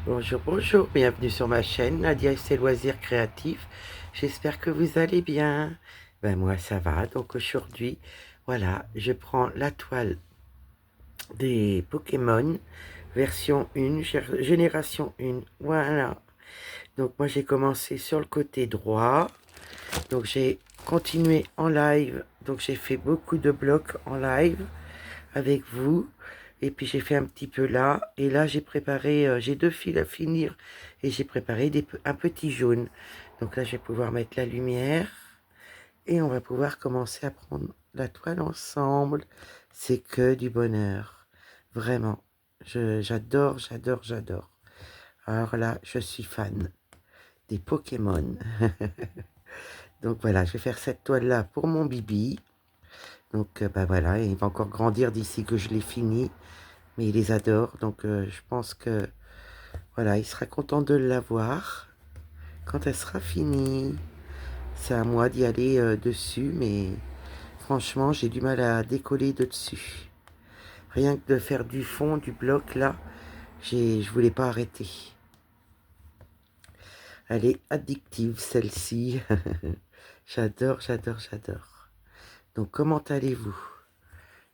Bonjour, bonjour, bienvenue sur ma chaîne, Nadia et ses loisirs créatifs. J'espère que vous allez bien. Ben moi ça va, donc aujourd'hui, voilà, je prends la toile des Pokémon, version 1, génération 1, voilà. Donc moi j'ai commencé sur le côté droit, donc j'ai continué en live, donc j'ai fait beaucoup de blocs en live avec vous. Et puis j'ai fait un petit peu là. Et là j'ai préparé, j'ai 2 fils à finir. Et j'ai préparé un petit jaune. Donc là je vais pouvoir mettre la lumière. Et on va pouvoir commencer à prendre la toile ensemble. C'est que du bonheur. Vraiment. J'adore, j'adore, j'adore. Alors là, je suis fan des Pokémon. Donc voilà, je vais faire cette toile-là pour mon Bibi. Donc bah voilà, il va encore grandir d'ici que je l'ai fini. Mais il les adore, donc je pense que voilà, il sera content de l'avoir quand elle sera finie. C'est à moi d'y aller dessus, mais franchement, j'ai du mal à décoller de dessus. Rien que de faire du fond, du bloc, là, je voulais pas arrêter. Elle est addictive, celle-ci. J'adore, j'adore, j'adore. Donc, comment allez-vous?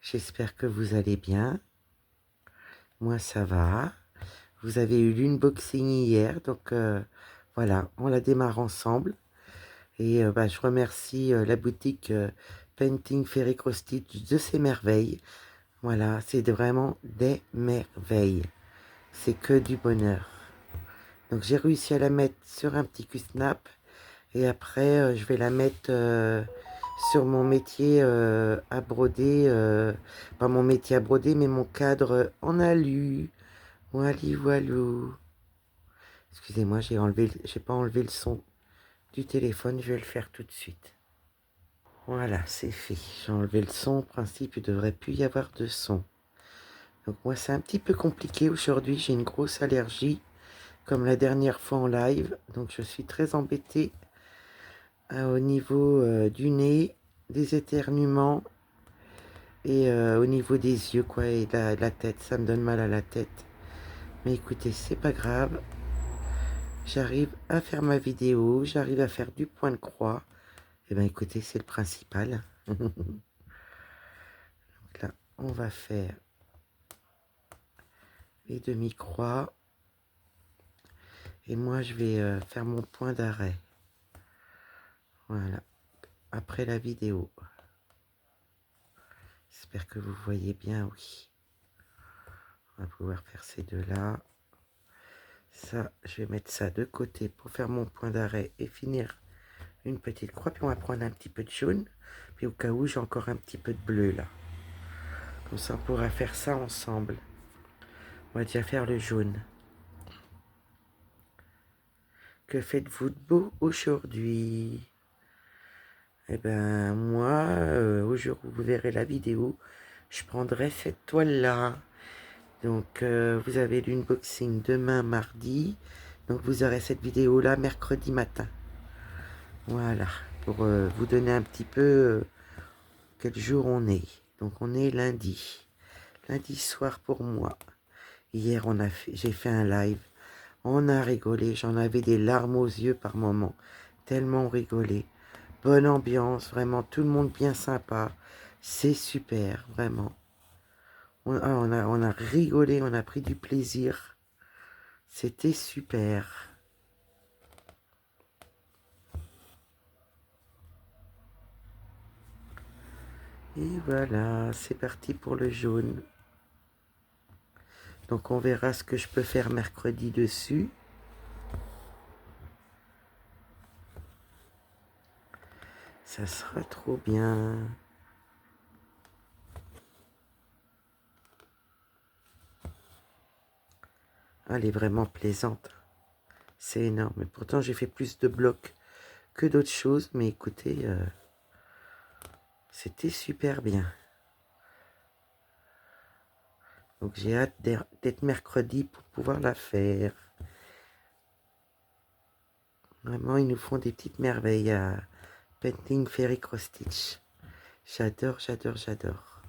J'espère que vous allez bien. Moi, ça va. Vous avez eu l'unboxing hier, donc voilà, on la démarre ensemble. Et bah, je remercie la boutique Painting Fairy Cross Stitch de ses merveilles. Voilà, c'est vraiment des merveilles. C'est que du bonheur. Donc j'ai réussi à la mettre sur un petit Q-snap. Et après, je vais la mettre sur mon métier à broder. Pas mon métier à broder, mais mon cadre en alu. Voili voilou. Excusez-moi, j'ai pas enlevé le son du téléphone, je vais le faire tout de suite. Voilà, c'est fait. J'ai enlevé le son. En principe, il ne devrait plus y avoir de son. Donc moi, c'est un petit peu compliqué aujourd'hui. J'ai une grosse allergie, comme la dernière fois en live. Donc je suis très embêtée au niveau du nez, des éternuements et au niveau des yeux, quoi, et de la tête. Ça me donne mal à la tête. Mais écoutez, c'est pas grave. J'arrive à faire ma vidéo. J'arrive à faire du point de croix. Et bien écoutez, c'est le principal. Donc là, on va faire les demi-croix. Et moi, je vais faire mon point d'arrêt. Voilà, après la vidéo. J'espère que vous voyez bien, oui. On va pouvoir faire ces deux-là. Ça, je vais mettre ça de côté pour faire mon point d'arrêt et finir une petite croix. Puis on va prendre un petit peu de jaune. Puis au cas où, j'ai encore un petit peu de bleu, là. Comme ça, on pourra faire ça ensemble. On va déjà faire le jaune. Que faites-vous de beau aujourd'hui? Eh ben, moi, au jour où vous verrez la vidéo, je prendrai cette toile-là. Donc, vous avez l'unboxing demain, mardi. Donc, vous aurez cette vidéo-là mercredi matin. Voilà, pour vous donner un petit peu quel jour on est. Donc, on est lundi. Lundi soir pour moi. Hier, j'ai fait un live. On a rigolé. J'en avais des larmes aux yeux par moments. Tellement on rigolait. Bonne ambiance, vraiment. Tout le monde bien sympa. C'est super, vraiment. On a rigolé, on a pris du plaisir. C'était super. Et voilà, c'est parti pour le jaune. Donc on verra ce que je peux faire mercredi dessus. Ça sera trop bien. Elle est vraiment plaisante. C'est énorme. Et pourtant j'ai fait plus de blocs que d'autres choses. Mais écoutez, c'était super bien. Donc j'ai hâte d'être mercredi pour pouvoir la faire. Vraiment, ils nous font des petites merveilles à Painting Fairy Cross Stitch. J'adore, j'adore, j'adore.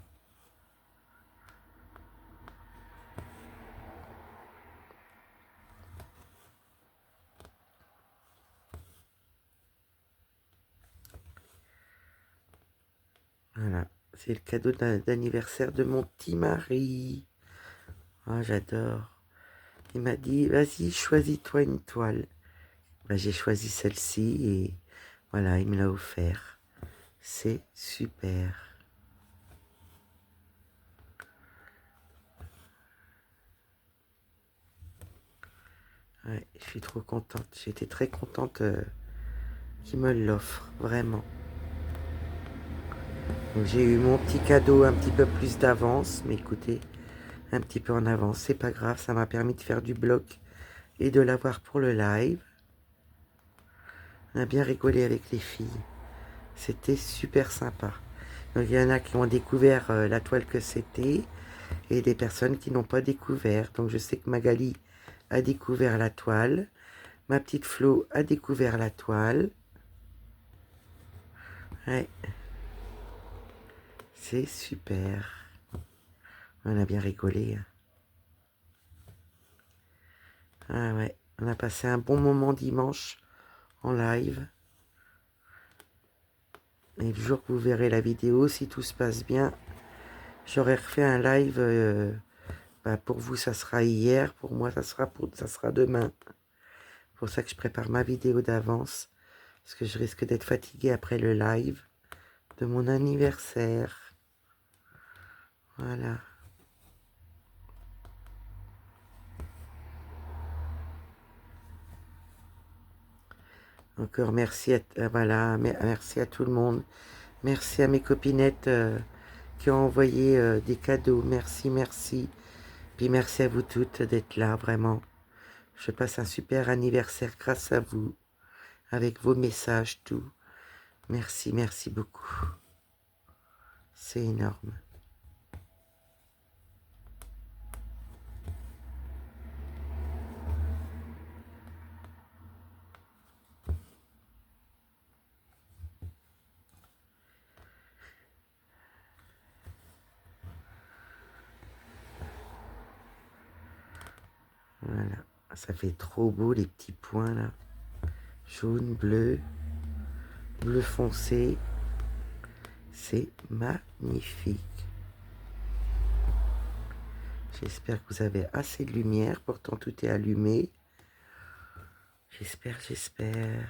C'est le cadeau d'anniversaire de mon petit mari. Ah, j'adore. Il m'a dit, vas-y, choisis-toi une toile. Ben, j'ai choisi celle-ci et voilà, il me l'a offert. C'est super. Ouais, je suis trop contente. J'étais très contente qu'il me l'offre, vraiment. Donc j'ai eu mon petit cadeau un petit peu plus d'avance, mais écoutez, un petit peu en avance, c'est pas grave, ça m'a permis de faire du bloc et de l'avoir pour le live. On a bien rigolé avec les filles. C'était super sympa. Donc il y en a qui ont découvert la toile que c'était et des personnes qui n'ont pas découvert. Donc je sais que Magali a découvert la toile. Ma petite Flo a découvert la toile. Ouais, c'est super. On a bien rigolé. Ah ouais, on a passé un bon moment dimanche en live. Et le jour que vous verrez la vidéo, si tout se passe bien, j'aurais refait un live. Pour vous, ça sera hier. Pour moi, ça sera demain. C'est pour ça que je prépare ma vidéo d'avance. Parce que je risque d'être fatiguée après le live de mon anniversaire. Voilà. Encore merci voilà, merci à tout le monde. Merci à mes copinettes qui ont envoyé des cadeaux. Merci, merci. Puis merci à vous toutes d'être là, vraiment. Je passe un super anniversaire grâce à vous, avec vos messages, tout. Merci, merci beaucoup. C'est énorme. Voilà. Ça fait trop beau les petits points là. Jaune, bleu, bleu foncé. C'est magnifique. J'espère que vous avez assez de lumière. Pourtant tout est allumé. J'espère, j'espère.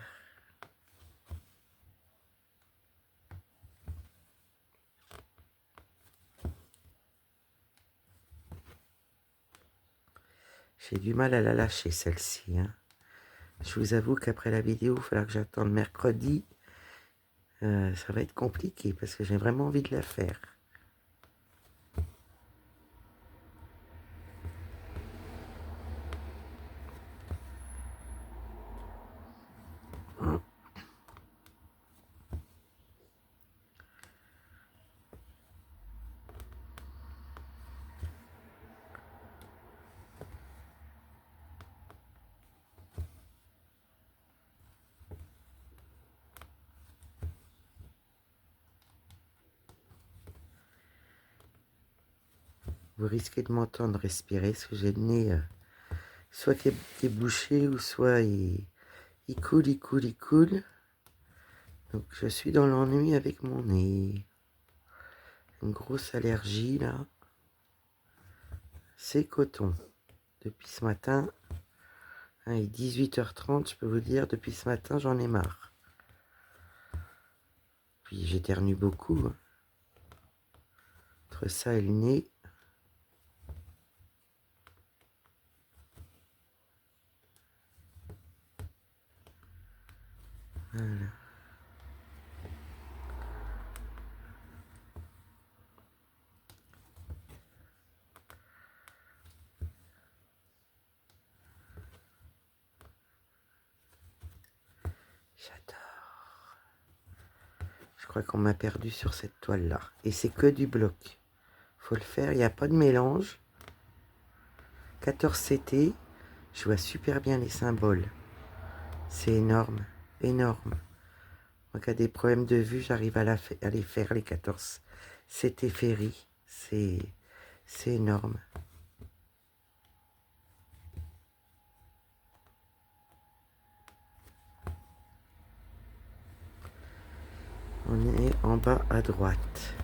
J'ai du mal à la lâcher celle-ci. Hein. Je vous avoue qu'après la vidéo, il va falloir que j'attende mercredi. Ça va être compliqué parce que j'ai vraiment envie de la faire. Vous risquez de m'entendre respirer parce que j'ai le nez soit qui est bouché ou soit il coule, il coule, il coule. Donc je suis dans l'ennui avec mon nez. Une grosse allergie là. C'est coton. Depuis ce matin, hein, il est 18h30, je peux vous dire, depuis ce matin j'en ai marre. Puis j'éternue beaucoup. Hein. Entre ça et le nez. Voilà. J'adore. Je crois qu'on m'a perdu sur cette toile-là. Et c'est que du bloc. Faut le faire, il n'y a pas de mélange. 14 CT. Je vois super bien les symboles. C'est énorme, énorme. Moi qui a des problèmes de vue, j'arrive à les faire, les 14 CT Ferry. C'est énorme. On est en bas à droite.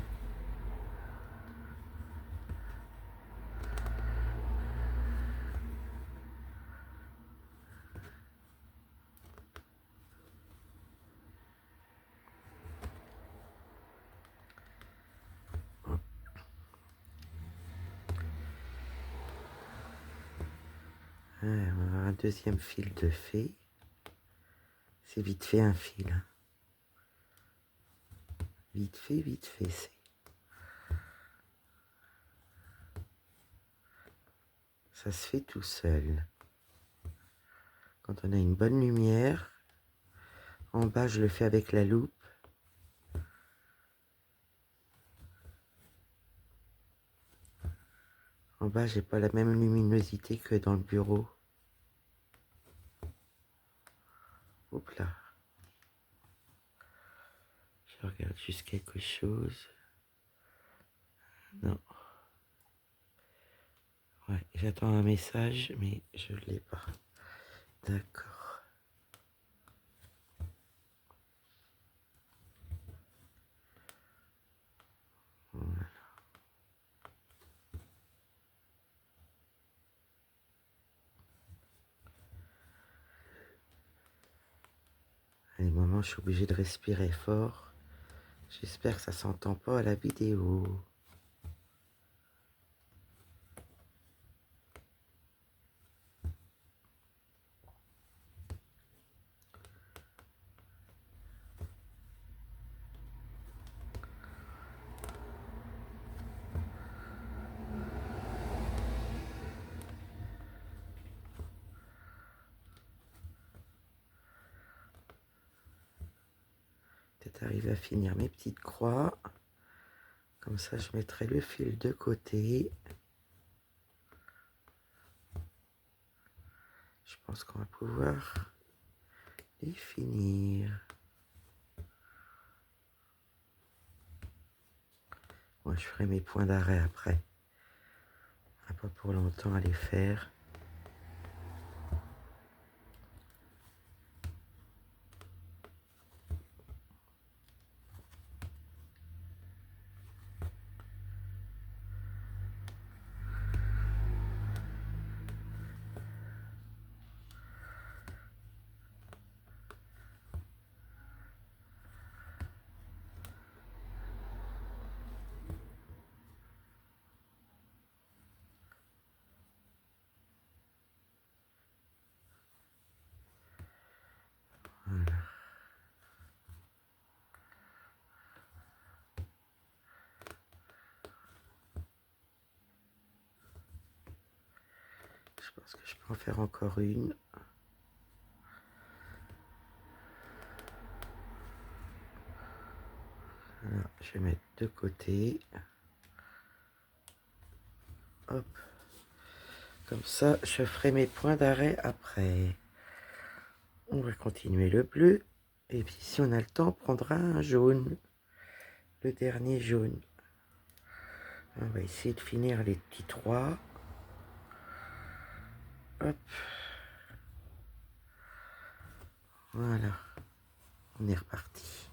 Ouais, on va avoir un deuxième fil de fée. C'est vite fait un fil. Hein. Vite fait, c'est. Ça se fait tout seul. Quand on a une bonne lumière, en bas je le fais avec la loupe. En bas j'ai pas la même luminosité que dans le bureau. Hop là. Je regarde juste quelque chose. Non. Ouais, j'attends un message, mais je ne l'ai pas. D'accord. Voilà. À des moments, je suis obligée de respirer fort. J'espère que ça s'entend pas à la vidéo. Peut-être arriver à finir mes petites croix. Comme ça, je mettrai le fil de côté. Je pense qu'on va pouvoir les finir. Moi, je ferai mes points d'arrêt après. On n'a pas pour longtemps à les faire. Voilà. Je pense que je peux en faire encore une. Voilà, je vais mettre de côté. Hop. Comme ça, je ferai mes points d'arrêt après. On va continuer le bleu. Et puis, si on a le temps, on prendra un jaune. Le dernier jaune. On va essayer de finir les petits trois. Hop. Voilà. On est reparti.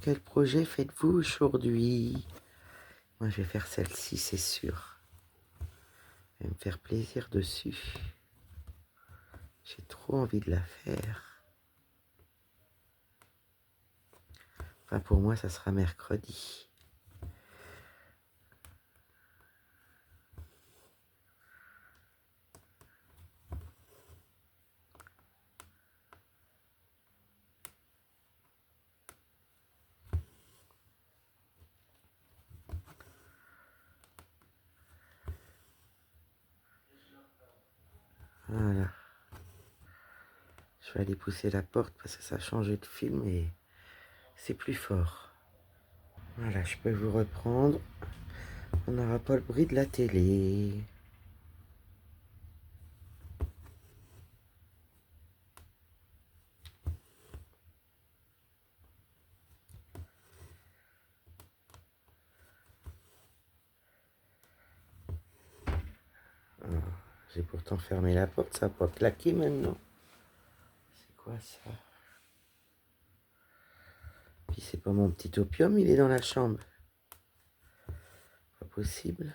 Quel projet faites-vous aujourd'hui? Moi, je vais faire celle-ci, c'est sûr. Je vais me faire plaisir dessus. J'ai trop envie de la faire. Enfin, pour moi, ça sera mercredi. Voilà. Je vais aller pousser la porte parce que ça a changé de film et c'est plus fort. Voilà, je peux vous reprendre. On n'aura pas le bruit de la télé. J'ai pourtant fermé la porte, ça va pas claquer maintenant. C'est quoi ça? Puis c'est pas mon petit opium, il est dans la chambre. Pas possible.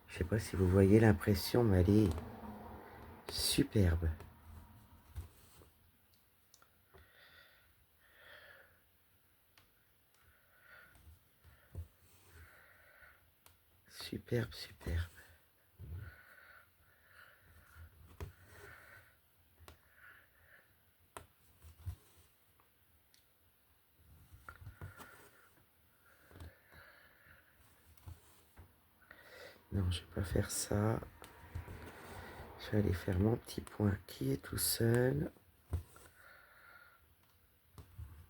Je sais pas si vous voyez l'impression, mais elle est superbe. Superbe, superbe. Non, je vais pas faire ça. Je vais aller faire mon petit point qui est tout seul.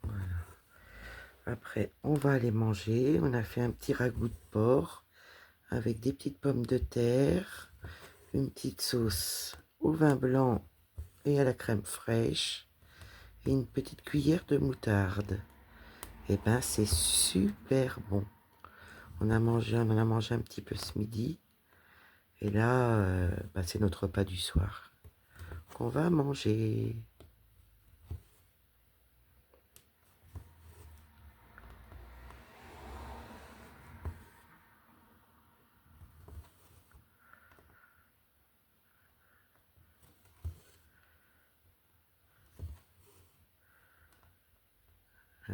Voilà. Après, on va aller manger. On a fait un petit ragoût de porc avec des petites pommes de terre, une petite sauce au vin blanc et à la crème fraîche et une petite cuillère de moutarde. Et ben, c'est super bon. On en a mangé un petit peu ce midi. Et là, c'est notre repas du soir qu'on va manger.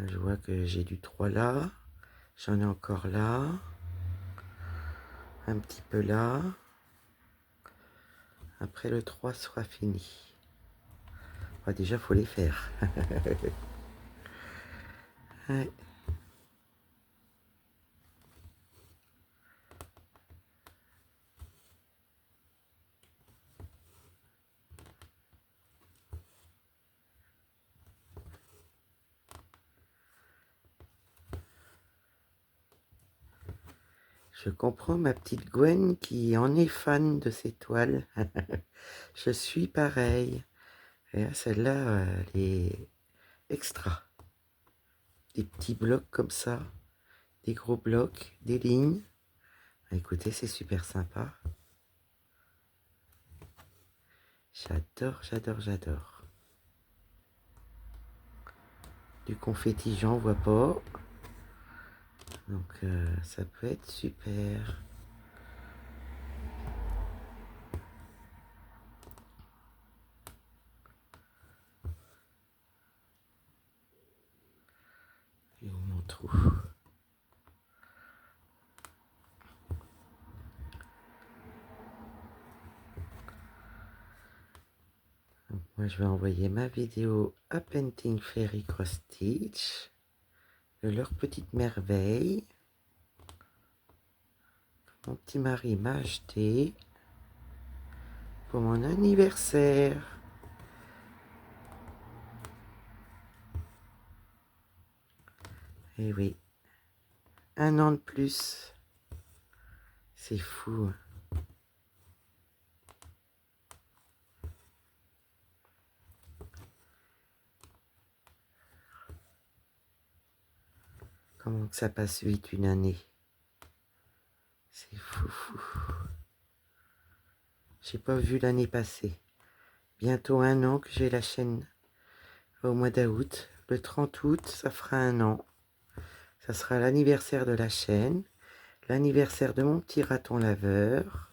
Je vois que j'ai du 3 là. J'en ai encore là. Un petit peu là. Après le 3 sera fini. Déjà, faut les faire. Ouais. Je comprends ma petite Gwen qui en est fan de ces toiles. Je suis pareil. Et celle-là, elle est extra. Des petits blocs comme ça. Des gros blocs, des lignes. Écoutez, c'est super sympa. J'adore, j'adore, j'adore. Du confetti, j'en vois pas. Donc, ça peut être super. Et où mon trou? Donc, moi, je vais envoyer ma vidéo à Painting Fairy Cross Stitch de leur petite merveille. Mon petit mari m'a acheté pour mon anniversaire. Et oui, 1 an de plus. C'est fou. Comment que ça passe vite une année. C'est fou, fou. J'ai pas vu l'année passée. Bientôt 1 an que j'ai la chaîne au mois d'août. Le 30 août, ça fera 1 an. Ça sera l'anniversaire de la chaîne, l'anniversaire de mon petit raton laveur,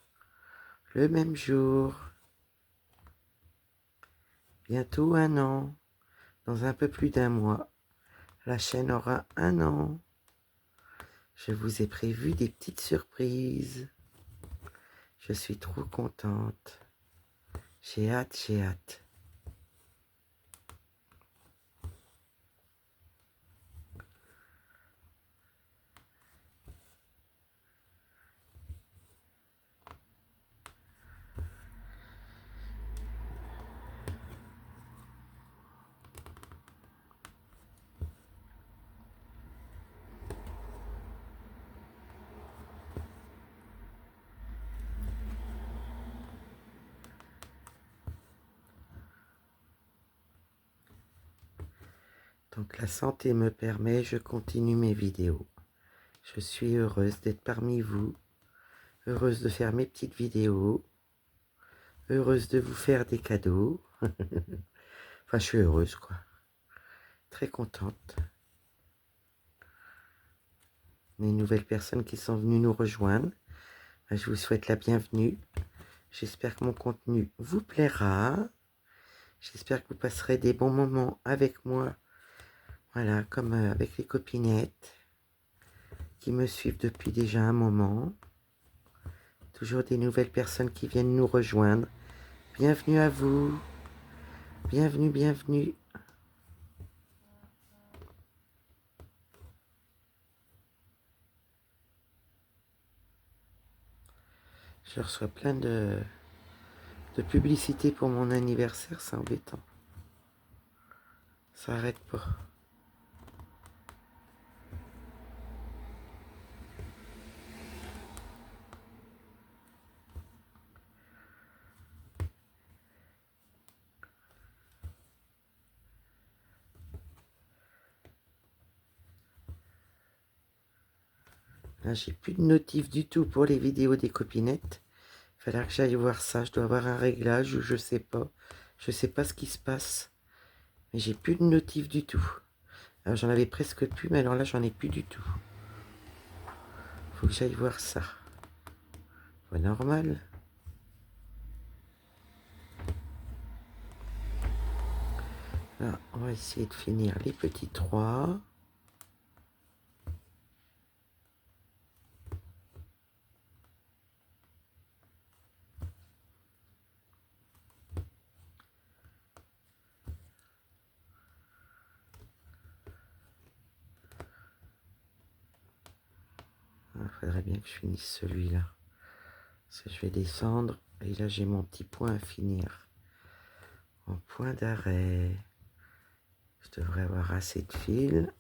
le même jour. Bientôt 1 an. Dans un peu plus d'1 mois, la chaîne aura 1 an. Je vous ai prévu des petites surprises. Je suis trop contente. J'ai hâte, j'ai hâte. Donc la santé me permet, je continue mes vidéos. Je suis heureuse d'être parmi vous, heureuse de faire mes petites vidéos, heureuse de vous faire des cadeaux. Enfin, je suis heureuse, quoi. Très contente. Les nouvelles personnes qui sont venues nous rejoindre, je vous souhaite la bienvenue. J'espère que mon contenu vous plaira. J'espère que vous passerez des bons moments avec moi. Voilà, comme avec les copinettes qui me suivent depuis déjà un moment. Toujours des nouvelles personnes qui viennent nous rejoindre. Bienvenue à vous. Bienvenue, bienvenue. Je reçois plein de publicité pour mon anniversaire, c'est embêtant. Ça arrête pas. Là, j'ai plus de notifs du tout pour les vidéos des copinettes. Il faudra que j'aille voir ça. Je dois avoir un réglage ou je sais pas. Je sais pas ce qui se passe. Mais j'ai plus de notifs du tout. Alors j'en avais presque plus, mais alors là j'en ai plus du tout. Faut que j'aille voir ça. Pas normal. Là, on va essayer de finir les petits 3. Il faudrait bien que je finisse celui-là. Parce que je vais descendre. Et là j'ai mon petit point à finir. En point d'arrêt. Je devrais avoir assez de fil.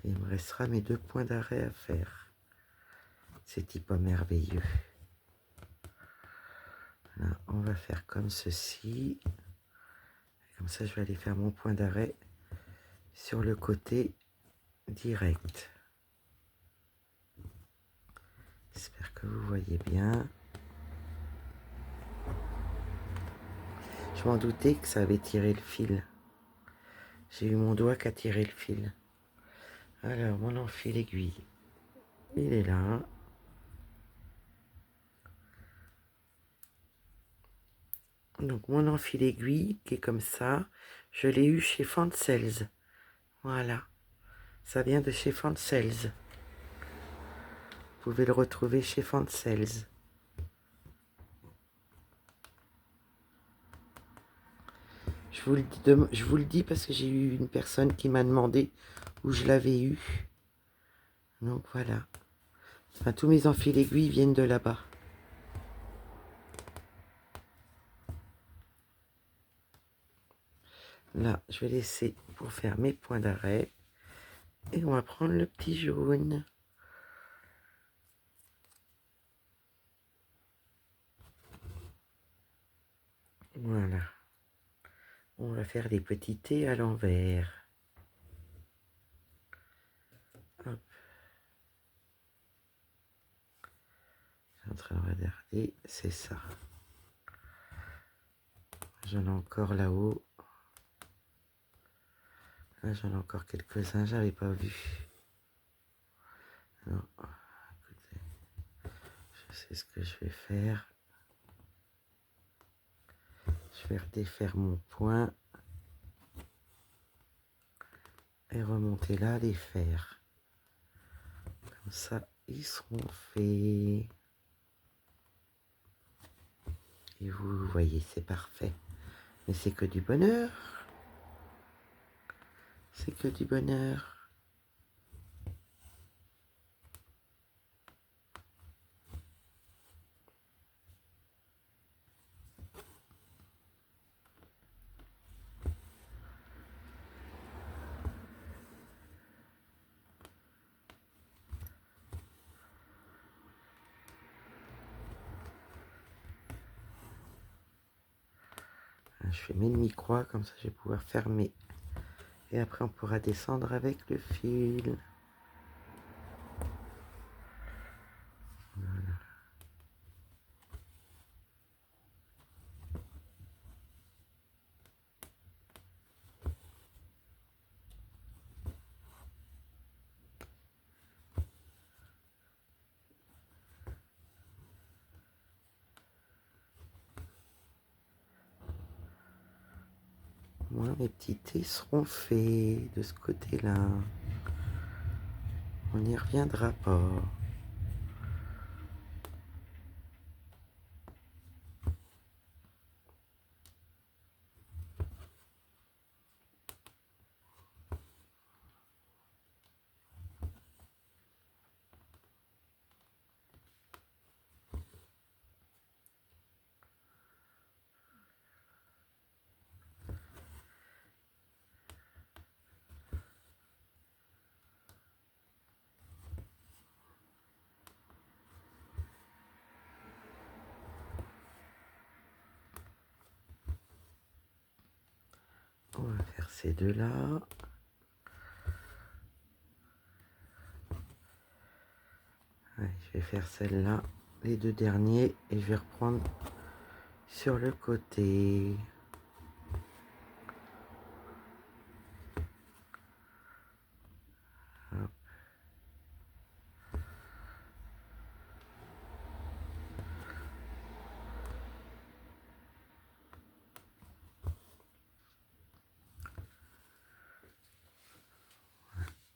Et il me restera mes 2 points d'arrêt à faire. C'est pas merveilleux. Là, on va faire comme ceci. Comme ça, je vais aller faire mon point d'arrêt sur le côté direct. J'espère que vous voyez bien. Je m'en doutais que ça avait tiré le fil. J'ai eu mon doigt qui a tiré le fil. Alors, mon enfil aiguille, il est là. Donc, mon enfil aiguille, qui est comme ça, je l'ai eu chez Fancels. Voilà. Ça vient de chez Fancels. Vous pouvez le retrouver chez Fancels. Je vous le dis parce que j'ai eu une personne qui m'a demandé où je l'avais eu. Donc, voilà. Enfin, tous mes enfils aiguilles viennent de là-bas. Là, je vais laisser pour faire mes points d'arrêt. Et on va prendre le petit jaune. Voilà. On va faire des petits T à l'envers. Hop. Je suis en train de regarder, c'est ça. J'en ai encore là-haut. Là, j'en ai encore quelques-uns, j'avais pas vu. Non, écoutez, je sais ce que je vais faire. Je vais redéfaire mon point. Et remonter là, les faire. Comme ça, ils seront faits. Et vous voyez, c'est parfait. Mais c'est que du bonheur. C'est que du bonheur. Je fais mes demi-croix, comme ça je vais pouvoir fermer. Et après on pourra descendre avec le fil. Voilà. Moi, mes petits T seront faits de ce côté-là. On n'y reviendra pas. On va faire ces deux-là. Allez, je vais faire celle-là, les deux derniers, et je vais reprendre sur le côté. Hop.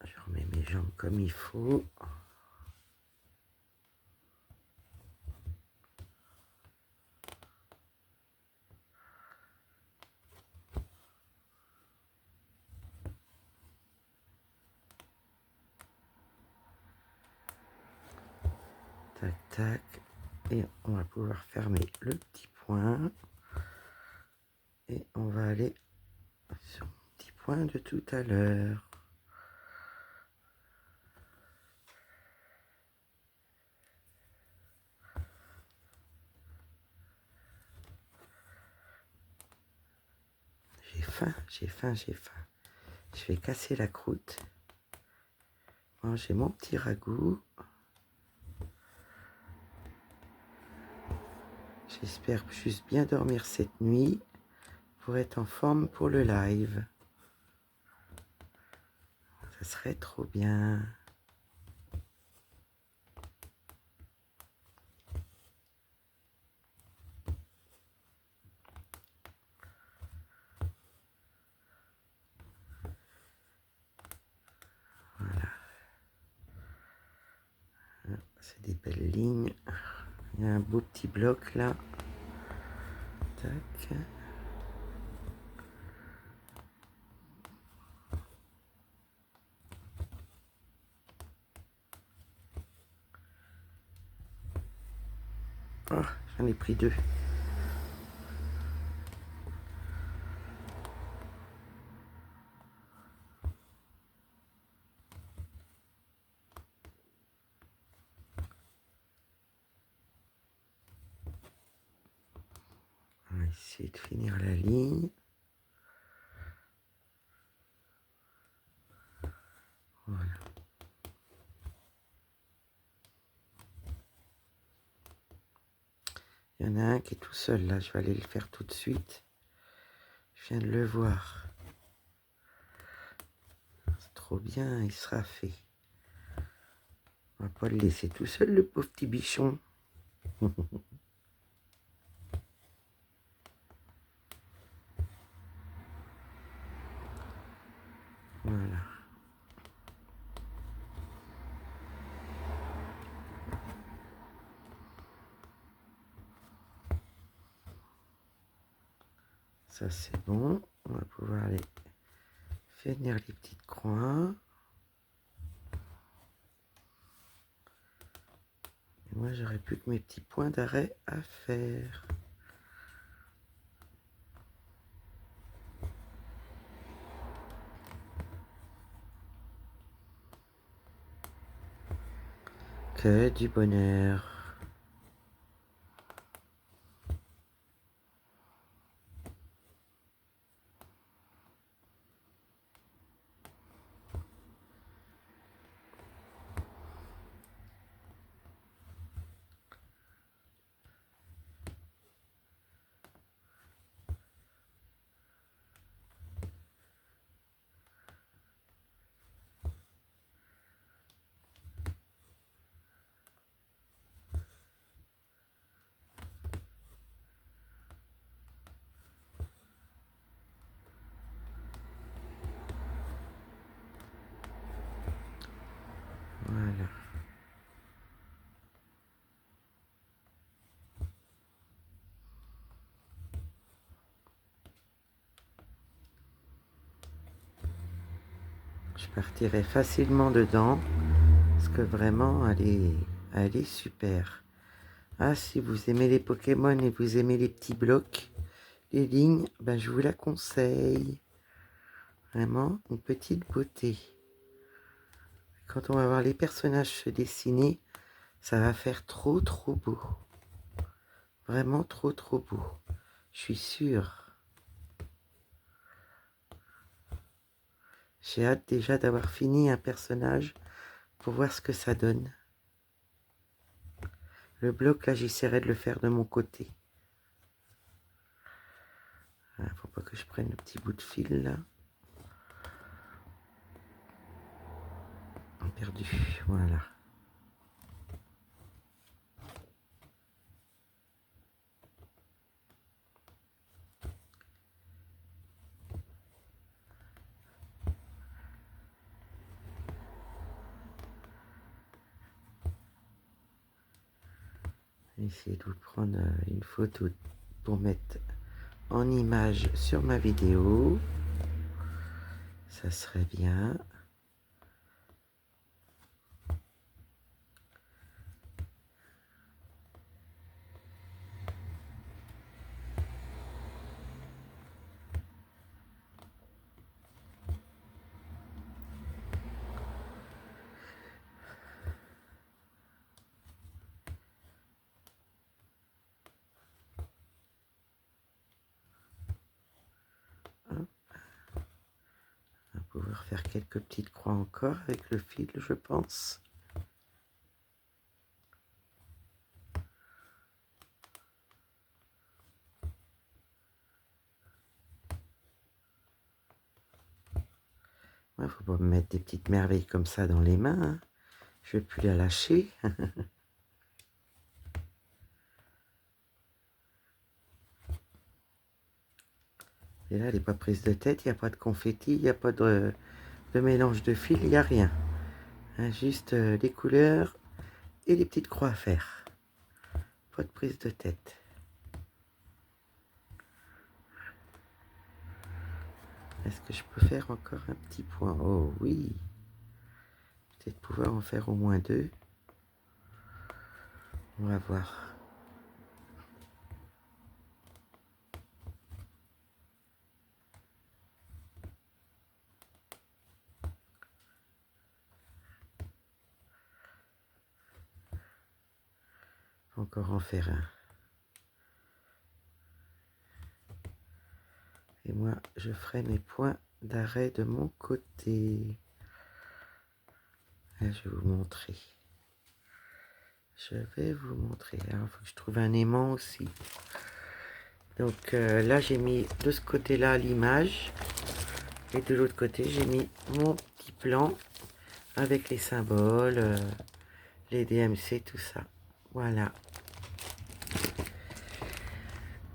Je remets mes jambes comme il faut. Tac, tac. Et on va pouvoir fermer le petit point. Et on va aller sur le petit point de tout à l'heure. J'ai faim, j'ai faim, j'ai faim. Je vais casser la croûte. Manger mon petit ragoût. J'espère juste bien dormir cette nuit pour être en forme pour le live. Ça serait trop bien. Voilà. C'est des belles lignes. Il y a un beau petit bloc là. Tac. Oh, j'en ai pris deux. On va essayer de finir la ligne. Voilà. Il y en a un qui est tout seul là, je vais aller le faire tout de suite. Je viens de le voir. C'est trop bien, il sera fait. On va pas le laisser tout seul, le pauvre petit bichon. Voilà. Ça c'est bon. On va pouvoir aller finir les petites croix. Et moi j'aurais plus que mes petits points d'arrêt à faire. Que du bonheur. Voilà. Je partirai facilement dedans. Parce que vraiment, elle est super. Ah, si vous aimez les Pokémon et vous aimez les petits blocs, les lignes, ben je vous la conseille. Vraiment, une petite beauté. Quand on va voir les personnages se dessiner, ça va faire trop beau. Vraiment trop beau. Je suis sûre. J'ai hâte déjà d'avoir fini un personnage pour voir ce que ça donne. Le bloc, là, j'essaierai de le faire de mon côté. Faut pas que je prenne le petit bout de fil, là. Perdu, voilà. Essayer de vous prendre une photo pour mettre en image sur ma vidéo. Ça serait bien. Hop. On va pouvoir faire quelques petites croix encore avec le fil, je pense. Il ne faut pas me mettre des petites merveilles comme ça dans les mains. Hein. Je ne vais plus la lâcher. Et là, elle n'est pas prise de tête, il n'y a pas de confetti, il n'y a pas de mélange de fil, il n'y a rien. Hein, juste les couleurs et les petites croix à faire. Pas de prise de tête. Est-ce que je peux faire encore un petit point? Oh oui. Peut-être pouvoir en faire au moins 2. On va voir. Encore en faire un. Et moi, je ferai mes points d'arrêt de mon côté. Là, je vais vous montrer. Je vais vous montrer. Alors, il faut que je trouve un aimant aussi. Donc là, j'ai mis de ce côté-là l'image. Et de l'autre côté, j'ai mis mon petit plan avec les symboles, les DMC, tout ça. Voilà.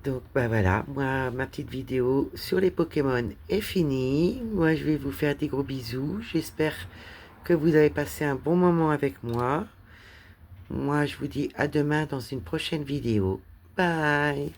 Donc bah voilà, moi ma petite vidéo sur les Pokémon est finie. Moi je vais vous faire des gros bisous. J'espère que vous avez passé un bon moment avec moi. Moi je vous dis à demain dans une prochaine vidéo. Bye!